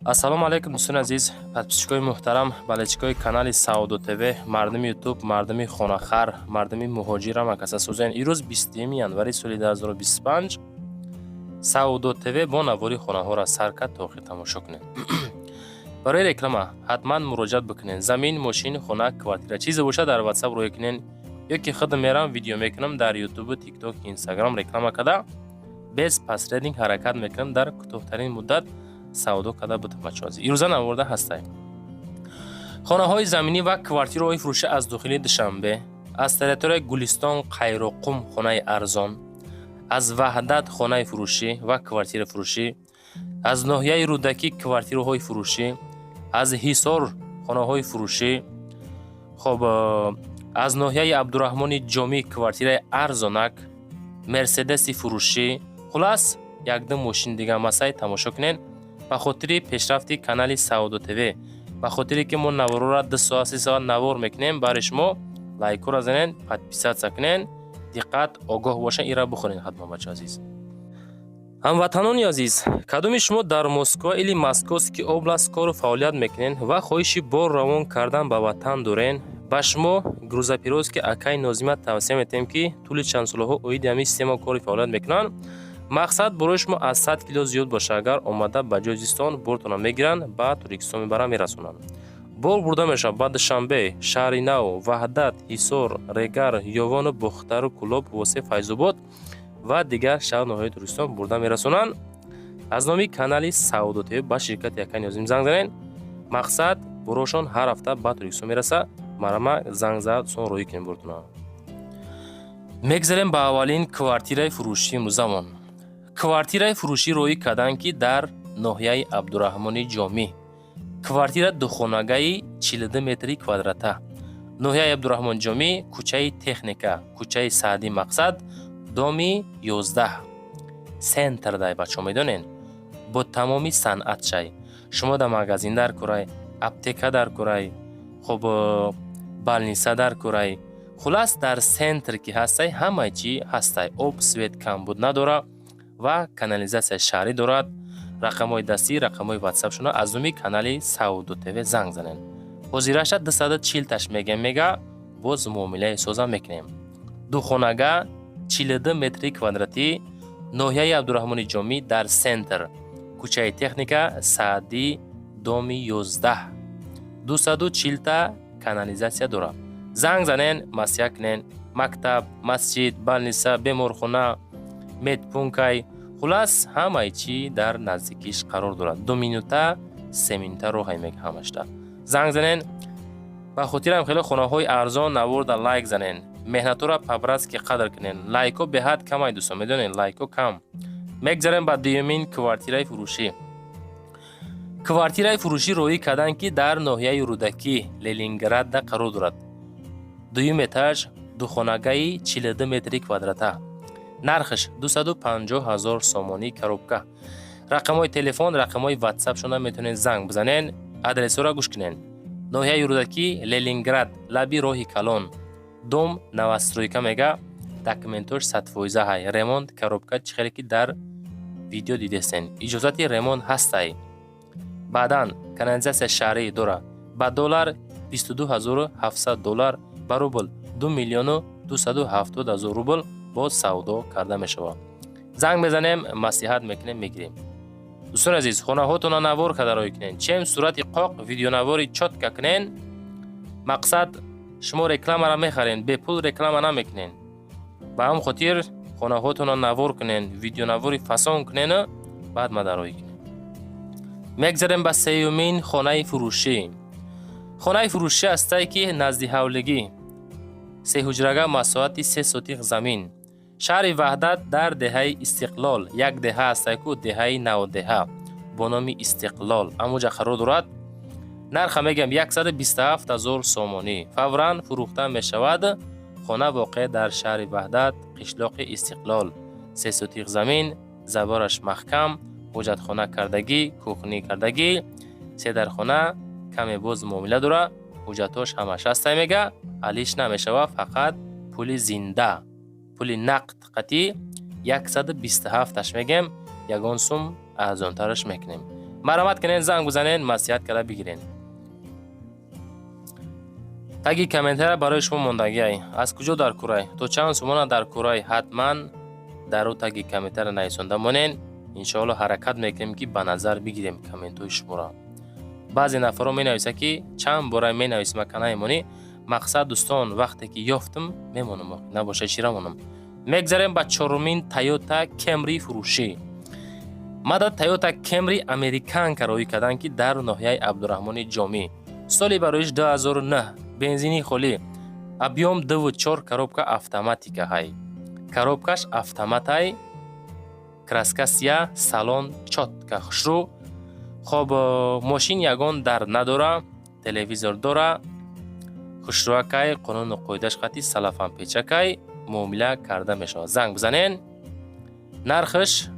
ассалому алайкум дӯстони азиз, подписчикои муҳтарам, балечикои канали Саудо ТВ, мардуми ютуб, мардуми хонахар, мардуми муҳоҷирам ва касасозиан. Ирӯз 20 январи соли 2025 Саудо ТВ бо навори хонаҳоро сар кард то охир тамошо кунед. барои реклама ҳатман муроҷиат бикунед. замин, мошин, хона, квартира чизе бошад дар WhatsApp рӯя кунед ё ки худам мерам видео мекунам дар YouTube, TikTok, Instagram реклама када без пасрединг ҳаракат мекунам дар кӯтоҳтарин муддат савдо када будам бачаҳоз. ирӯза наворда ҳастаем. хонаҳои заминӣ ва квартираҳои фурӯшӣ аз дохили Душанбе, аз территорияи Гулистон, Қайроқум хонаи арзон, аз Ваҳдат хонаи фурӯшӣ ва квартира фурӯшӣ, аз ноҳияи Рӯдакӣ квартираҳои фурӯшӣ, аз Ҳисор хонаҳои фурӯшӣ, хоб аз ноҳияи Абдураҳмони Ҷомӣ квартираи арзонак, Мерседеси фурӯшӣ, хулас якдум мошини дига масай тамошо кунед. ба хотири пешрафти канали Саудо ТВ, ба хотире ки мо наворора 2 соат 3 соат навор мекунем, бари шумо лайкора занед, подписатсия кунед, диққат, огоҳ бошед, ира бухонед ҳатман бачаҳо азиз. ҳамватанони азиз, кадоми шумо дар Москва или Московский област кору фаъолият мекунед ва хоҳиши бор равон кардан ба ватан доред, ба шумо грузопировски акаи Нозима тавсия метем ки тӯли чандсолаҳо оиди ҳамин система кори фаъолият мекунанд. мақсад барои шумо аз 100 кило зиёд боша, агар омада ба ҷои зистон бортона мегиранд, ба Туркистон мебаранд, мерасонанд. бор бурда мешавад ба Душанбе, Шаҳри Нав, Ваҳдат, Ҳисор, Регар, Ёвону, Бухтару, Кулоб, Восе, Файзобод ва дигар шаҳр ноҳияи Туркистон бурда мерасонанд. аз номи канали Саудо ТВ ба ширкати Якаи Нозим занг занед. мақсад борошон ҳар ҳафта ба Туркистон мераса. марама занг зад сон роҳӣ кунед бортона. мегзарем ба аввалин квартираи фурӯшии имрӯзамон. квартираи фурӯшӣ роҳӣ карданд ки дар ноҳияи Абдураҳмони Ҷомӣ. квартира духонагаи 42 метри квадрата. ноҳияи Абдураҳмони Ҷомӣ, кӯчаи Техника, кӯчаи Саъдӣ Мақсад, доми 11. сентр дай бачаҳо медонед. бо тамоми санъатшай. шумо дар магазин дар кӯрай, аптека дар кӯрай, хоб балниса дар кӯрай. хулас дар сентр ки ҳастай, ҳамаи чӣ ҳастай. об, свет камбуд надора ва канализатсияи шаҳрӣ дорад. рақамҳои дастӣ, рақамҳои WhatsApp шуно аз номи канали Саудо ТВ занг занед. ҳозираша 240 таш мега боз муомилаи соза мекунем. духонага 42 метри квадратӣ, ноҳияи Абдураҳмони Ҷомӣ дар сентр, кӯчаи Техника, Саъдӣ, доми 11. 240 та канализатсия дорад. занг занед, масъя кунед. мактаб, масҷид, балниса, беморхона, медпункай, хулас ҳамаи чӣ дар наздикиш қарор дорад. 2 минута, 3 минута роҳай мега ҳамашта. занг занед. ба хотирам хеле хонаҳои арзон наворда лайк занед. меҳнатора пабраски қадр кунед. лайко беҳад камай дӯстон, медонед, лайко кам. мегзарем ба дуюмин квартираи фурӯшӣ. квартираи фурӯшӣ роҳӣ карданд ки дар ноҳияи Рӯдакӣ, Ленинградда қарор дорад. дуюм этаж, духонагаи 42 метри квадрата. нархш 250 000 сомонӣ коробка. рақамҳои телефон, рақамҳои WhatsApp шуна метавонед занг бизанед. адресҳоро гӯш кунед. ноҳияи Рӯдакӣ, Ленинград, лаби роҳи Калон, дом новостройка мега, документош 100% ҳай. ремонт коробка чихеле ки дар видео дидестен. иҷозати ремонт ҳастай. баъдан канализатсияи шаҳрӣ дора. ба доллар 22700 доллар, ба рубл 2 миллиону 270 000 рубл боз савдо карда мешавад. занг мезанем, маслиҳат мекунем, мегирем. дӯстони азиз, хонаҳотонро навор карда роҳӣ кунед. чем сурати qoq видеонавори чотка кунед. мақсад шумо рекламаро мехаред, бепул реклама намекунед. ба ҳам хотир хонаҳотонро навор кунед, видеонавори фасон кунед, баъд мада роҳӣ кунед. мегзарем ба сеюмин хонаи фурӯшӣ. хонаи фурӯшӣ ҳастай ки назди ҳавлигӣ. 3 ҳуҷрага масоҳати 3 сотиқ замин. шаҳри Ваҳдат дар деҳаи Истиқлол, як деҳа ҳастай ку деҳаи навдеҳа бо номи Истиқлол амуҷа қарор дорад. нарха мегам 127 000 сомонӣ. фавран фурӯхта мешавад. хона воқеъ дар шаҳри Ваҳдат, қишлоқи Истиқлол. 3 сотиқ замин, забораш маҳкам, ҳоҷатхона кардагӣ, кухнӣ кардагӣ, седархона, каме боз муомила дора. ҳуҷатош ҳамаш ҳастай мега, ҳалиш намешава, фақат пули зинда, пули нақд қатӣ 127 мегем, ягон сум арзонтараш мекунем. مرحمت کنین زنگ بزنین مصلحت کرده بگیرین. تگی کامنتر برای شما موندگی ای از کجا در کره تو چند سومانه در کره حتما در او تگی کامنتر نایسونده مونین. انشاءالله حرکت میکنیم که به نظر بگیریم کامنتوی شما را. بعضی نفرها می نویسه که چند باره می نویسم کنه مونی مقصد دوستان وقتی که یافتم میمونم نباشه چیرا مونم. میگذاریم با چهارمین تویوتا کمری فروشی. مدد تویوتا کمری امریکن کارایی کردن که در ناحیه عبدالرحمن جامی. سالی برایش 2009 بنزینی خالی. ابیوم 2.4 коробка автоматика های. коробкаш автомат های. краска сия салон чотка хушру. خب ماشین یگان در نداره، تلویزیون داره، خوشروکای قانون قایدش خطی سلفان پیچکای معامله کرده میشه. زنگ بزنین. نرخش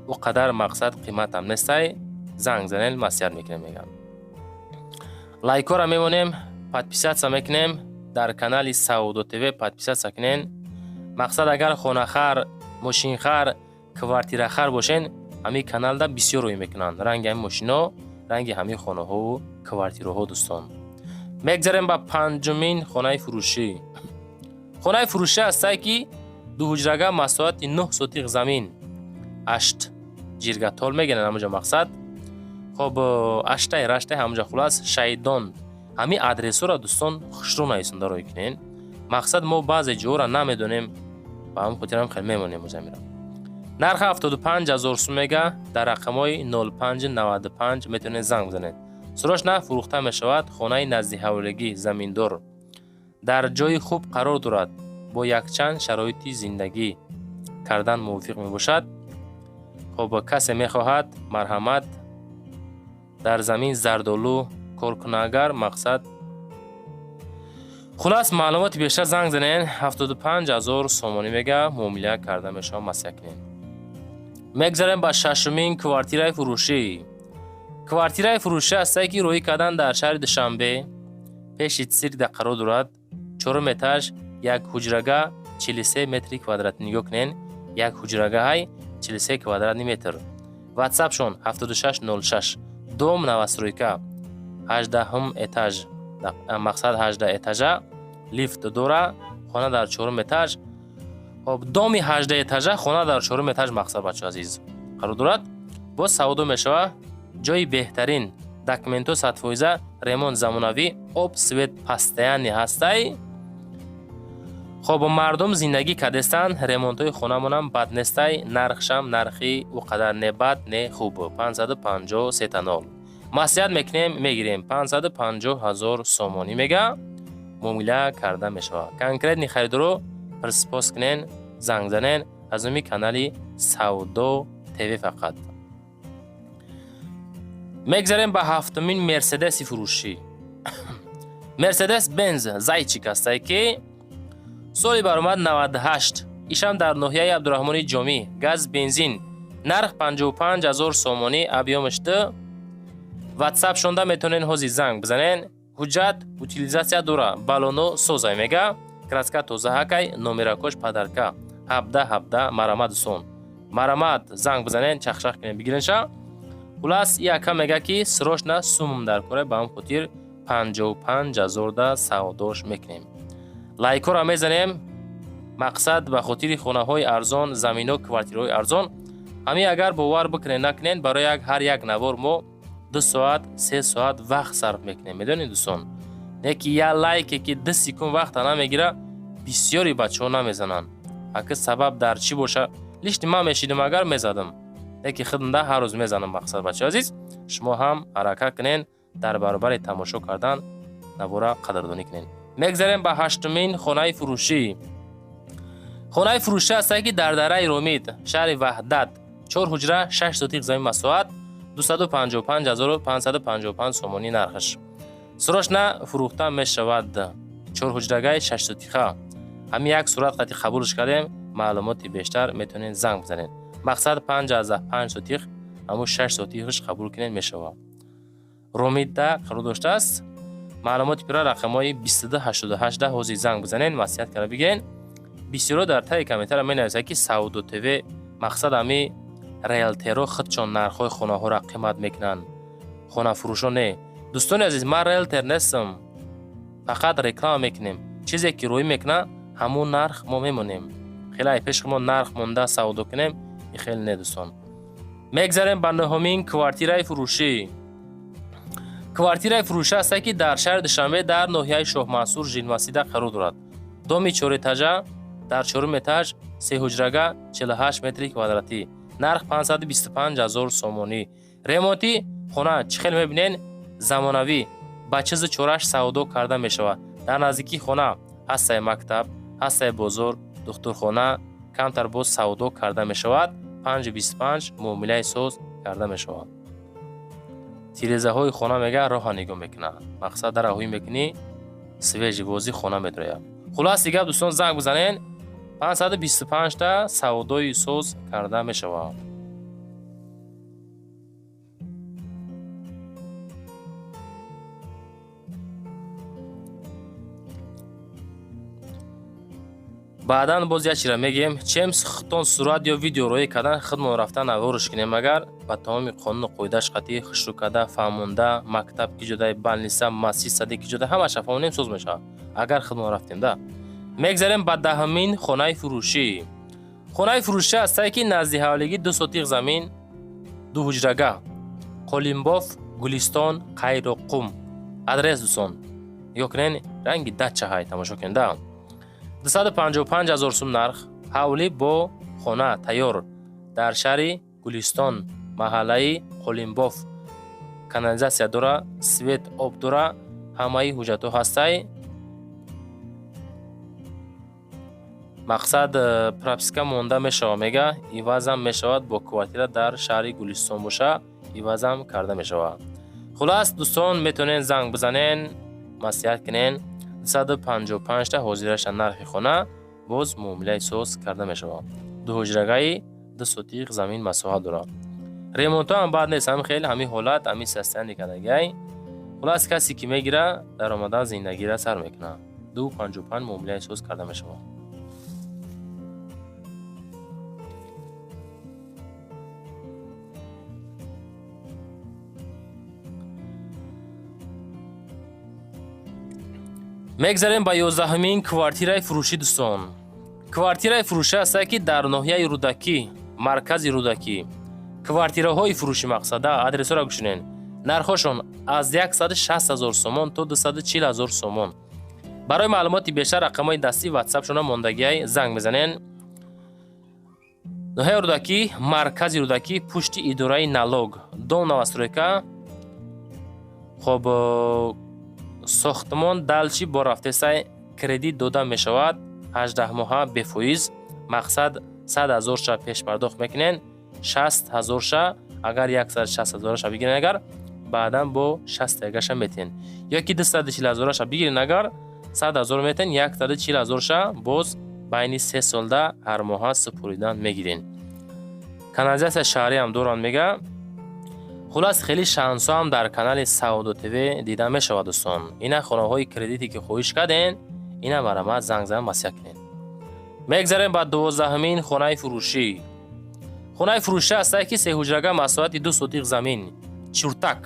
و قدر مقصد قیمت هم نیسته. زنگ زنین مصلحت میکنیم. میگم لایک را میمونیم، پادپیسات میکنیم در کانال سعودو تیوی پادپیسات کنین. مقصد اگر خانه خر، ماشین خر، کوارتیر خر باشین همی کانال دا بسیار روی میکنن. رنگ همین ماشینا، رنگ همین خانه ها و کوارتیرها ها دوستان. میگذاریم با پنجمین خانه فروشی. خانه فروشی هسته که 2 حجرگه مساحت 9 سوتیق زمین 8 جیرگه تال میگنن همونجا مقصد. خب 8 رشته همونجا خلاص شیدان همین ادرس را دوستان خوشرو نایسونده روی کنین. مقصد ما بعضی جا را نمیدونیم با هم خاطر هم خیلی میمونیم مزمیرم. نرخ 75,000 سومگه در رقمای 0595 میتونید زنگ بزنید. سراش نه فروخته می شود. خانه نزدی حوالگی زمیندار در جای خوب قرار دارد. با یک چند شرایطی زندگی کردن موافق می باشد. خب کسی می خواهد مرحمت در زمین زردالو کار کنه اگر مقصد خلاص معلومات بیشتر زنگ زنین. 75,000 سومانی میگه معامله کرده میشه مسکنین. میگذاریم با ششمین کوارتیرای فروشی. کوارتیرای فروشی هسته که روی کردن در شهر دوشنبه پیش سیرک در قرار دارد. 4 اتاج، یک حجرگاه 43 متر کوادرات نگاه کنین. یک حجرگاه های 43 کوادرات متر. واتساپ شون 7606 دوم نوسترویکا 18 اتاج مقصد 18 اتاجه لیفت دوره خانه در 4 اتاج. خب دومی 18 اتاجه خانه در 4 اتاج مقصد بچه عزیز قرار دارد. با سعودو میشوه جای بهترین داکمنتو 100% ریمونت زمانوی آب سویت پستیانی هسته. خب مردم زندگی کردستن ریمونتوی خونه منم بد نیسته. نرخشم نرخی و قدر نه بد نه خوب 553 تنال مصلحت میکنیم میگیریم. 550,000 سومانی میگه معامله کرده میشه. کنکریت نی خریدارو پرسپاس کنین زنگ زنین از امی کانالی سعودو تیوی فقط. میگذاریم به هفتمین مرسدس فروشی. مرسدس بنز زایچیک هسته که سالی برآمد 98. ایشم در ناحیه عبدالرحمن جامی. گاز بنزین نرخ 55,000 سومانی ابیامش ده. واتساپ شونده میتونین حوزی زنگ بزنین. حجت утилизация داره بالونو سوزای میگه. краска тоза ҳакай номеракош падарка 17 марамад сон марамад занг бизанен чахшах кинен бигиринша. хулас яка мега ки срочно сумм дар кора ба ҳам хотир 55,000 да саодош мекунем. лайкора мезанем мақсад ба хотири хонаҳои арзон замино квартираҳои арзон. ҳами агар бовар бикунен накунен барои ҳар як навор мо 2 соат 3 соат вақт сарф мекунем. медонед дӯстон неки я лайке ки 2 секунд вақт намегира бисёри бачаҳо намезананд. ака сабаб дар чӣ боша лишти ман мешидам агар мезадам неки хидмда ҳар рӯз мезанам. мақсад бачаҳо азиз шумо ҳам ҳаракат кунен дар баробари тамошо кардан навора қадрдонӣ кунен. мегзарем ба ҳаштумин хонаи фурӯшӣ. хонаи фурӯшӣ ҳасте ки дар дараи ромид шаҳри ваҳдат 4 ҳуҷра 6 сотиқ замин масоҳат 255,555 сомонӣ нархаш. срочно фурӯхта мешавад. 4 ҳуҷрагаи 6 сотиқа ҳами як сурат қати қабулш кардем. маълумоти бештар метавонед занг бизанед. мақсад 5,5 сотиқ ҳамун 6 сотиқаш қабул кунед мешавад. ромидда қарор доштааст. маълумоти пира рақамҳои 2288 ҳозир занг бизанед маслиҳат карда бигирен. бисёро дар таи комментария менависанд ки Саудо ТВ мақсад ҳами риэлторо худшон нархҳои хонаҳоро қимат мекунанд. Хонафурӯшо не. Дӯстони азиз, ман риэлтор нестам. Фақат реклама мекунем. чизе ки рӯй мекуна ҳамун нарх мо мемонем. хеле ай пеши мо нарх монда савдо кунем, и хеле не дӯстон. мегзарем ба нуҳумин квартираи фурӯшӣ. квартираи фурӯшӣ аст ки дар шаҳри Душанбе дар ноҳияи Шоҳмансур Жилмасида қарор дорад. доми 4 этажа дар 4 этаж 3 ҳуҷрага 48 метри квадратӣ. нарх 525,000 сомонӣ. ремонти хона чӣ хел мебинен? замонавӣ ба чизи чораш савдо карда мешавад. дар наздикии хона ҳастаи мактаб, ҳастаи бозор, духтурхона, камтар боз савдо карда мешавад. 525 муомилаи соз карда мешавад. тирезаҳои хона мега роҳа нигоҳ мекунад. мақсад дар раҳоӣ мекунӣ свежи вози хона медрояд. хулоси гап дӯстон, занг бизанен 525 та савдои соз карда мешавад. баъдан боз як чизра мегем, чемс хитон сурат ё видеороӣ кардан хидмон рафтан авориш кунем агар ба тамоми қонуну қоидааш қатъӣ хушрӯ карда фаҳмонда мактаб ки ҷодаи балниса масҷид садиқ ки ҷода ҳамаша фаҳмонем соз мешавад агар хидмон рафтем да. мегзарем ба даҳумин хонаи фурӯшӣ. хонаи фурӯшӣ астае ки назди ҳавлигӣ 2 сотиқ замин 2 ҳуҷрага Қолинбоф Гулистон Қайроқум. адрес дӯстон ё кунен ранги дачаҳай тамошо кунед да. 255,000 сум нарх. ҳавлӣ бо хона тайёр дар шаҳри Гулистон маҳаллаи Қолинбоф. канализатсия дора, свет об дора, ҳамаи ҳуҷҷатҳо ҳастай. мақсад прописка монда мешавад, мега ивазам мешавад бо квартира дар шаҳри Гулистон боша, ивазам карда мешавад. хулас дӯстон метавонен занг бизанен, маслиҳат кунен. 255 та ҳозираша нархи хона боз муомилаи соз карда мешавад. 2 ҳуҷрагаи 2 сотиқ замин масоҳат дорад. ремонтҳо ҳам бад нест, ҳамин хел ҳамин ҳолат ҳамин састани кадагай. хулас касе ки мегира даромадан зиндагиро сар мекунад. 255 муомилаи соз карда мешавад. мегзарем ба 11-ҳумин квартираи фурӯшӣ дӯстон. квартираи фурӯшӣ аст ки дар ноҳияи Рӯдакӣ, маркази Рӯдакӣ. квартираҳои фурӯшӣ мақсада адресҳоро гӯшунен. нархҳошон аз 160,000 сомон то 240,000 сомон. барои маълумоти бештар рақамҳои дастӣ ватсапшона мондагиай занг мезанен. ноҳияи Рӯдакӣ, маркази Рӯдакӣ, пушти идораи налог, дом новостройка. хоб сохтмон далчи бо рафтесай кредит дода мешавад 18 моҳа бефоиз. мақсад 100,000 ша пешпардохт мекунен, 60,000 ша агар 160,000 ша бигирен агар баъдан бо 60 ша метен, ё ки 240,000 ша бигирен агар 100,000 метен, 140,000 ша боз байни 3 солда ҳар моҳа супуридан мегирен. канализатсия шаҳрӣ ҳам доранд мега. хулас хеле шансҳо ҳам дар канали Саудо ТВ дида мешавад дӯстон. ина хонаҳои кредите ки хоҳиш карден, ина барама занг зан масъият кунед. мегзарем ба 12-ҳумин хонаи фурӯшӣ. хонаи фурӯшӣ астае ки 3 ҳуҷрага масоҳати 2 сотиқ замин Чуртак,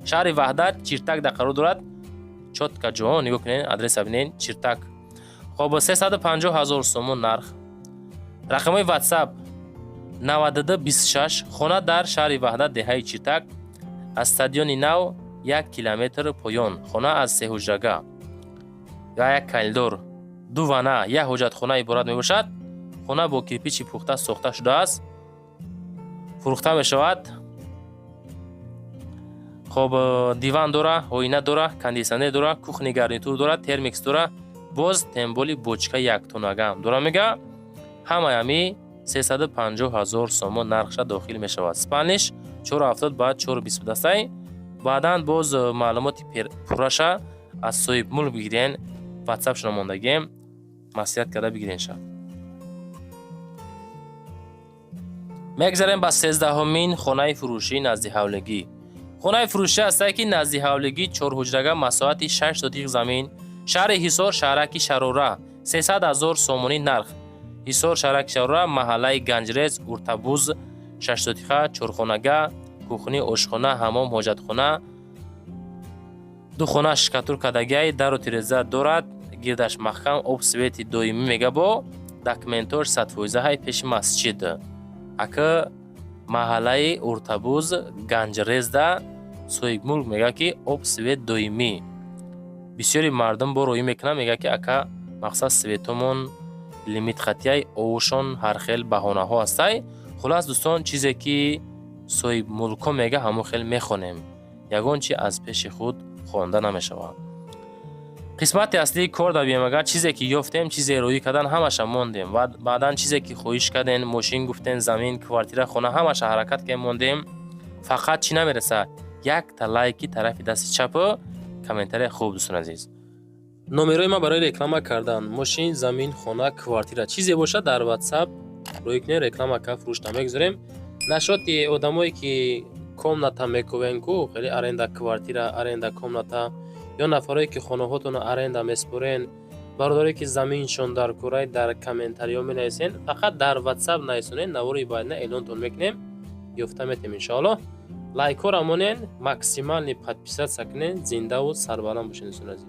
шаҳри Ваҳдат Чиртакда қарор дорад. чотка ҷон нигоҳ кунед, адреса бинен Чиртак. хоб 350,000 сомон нарх. рақамҳои ватсап 9226. хона дар шаҳри Ваҳдат деҳаи Чиртак. аз стадиони нав 1 километр поён. хона аз 3 ҳуҷрага ва 1 калидор, 2 вана, 1 ҳоҷатхона иборат мебошад. хона бо кирпичи пухта сохта шудааст, фурӯхта мешавад. хоб диван дора, оина дора, кондисионер дора, кухни гарнитур дора, термикс дора, боз темболи бочка 1 тоннага дора мега. ҳамаями 350,000 сомон нархша дохил мешавад. спаниш 470 ба 422. баъдан боз маълумоти пурраша аз соҳиб мулк бигирен, ватсапшона мондагем, маслиҳат карда бигиренша. мегзарем ба 13-ҳумин хонаи фурӯшӣ назди ҳавлигӣ. хонаи фурӯшӣ астае ки назди ҳавлигӣ 4 ҳуҷрага масоҳати 6 сотиқ замин, шаҳри Ҳисор шаҳраки Шарора, 300,000 сомонӣ нарх. ҳисор шаҳраки Шарора, маҳаллаи Ганҷрез, Уртабуз, 6 сотиха, 4 хонага, кухни, ошхона, ҳамом, ҳоҷатхона, 2 хона шикатуркадагиай, дару тиреза дорад, гирдаш маҳкам, об свети доимӣ мега бо документош 100%ҳай пеши масҷид. Ака маҳаллаи Уртабуз Ганҷрезда соҳибмулк мега ки об свет доимӣ. Бисёри мардум бо роӣ мекунанд, мега ки ака мақсад светомон лимит хатияй овушон ҳархел баҳонаҳо ҳастай. Хулас дӯстон, чизе ки соҳибмулкҳо мега ҳамон хел мехонем. Ягон чи аз пеши худ хонда намешавад. қисмати аслии кор дар биемагар чизе ки ёфтем, чизе роӣ кардан ҳамаша мондем ва баъдан чизе ки хоҳиш кардем, мошин гуфтем, замин, квартира, хона, ҳамаша ҳаракат кардем мондем. Фақат чӣ намереса? Якта лайки тарафи дасти чапу комментария хуб дӯстон азиз. номерои ма барои реклама кардан мошин, замин, хона, квартира чизе бошад дар WhatsApp роӣ кунем, реклама ка фурӯшта мегузорем. Нашоти одамое ки комната мекувен ку хеле аренда квартира, аренда комната ё нафарое ки хонаҳотонро аренда меспорен, бародаре ки заминшон дар курай дар комментариҳо менависен, фақат дар WhatsApp нависонен, навори байна эълонтон мекунем, ёфта метем иншоалло. Лайкҳоро монен, максимални подписатсия кунен, зиндаву сарбаланд бошед дӯстон азиз.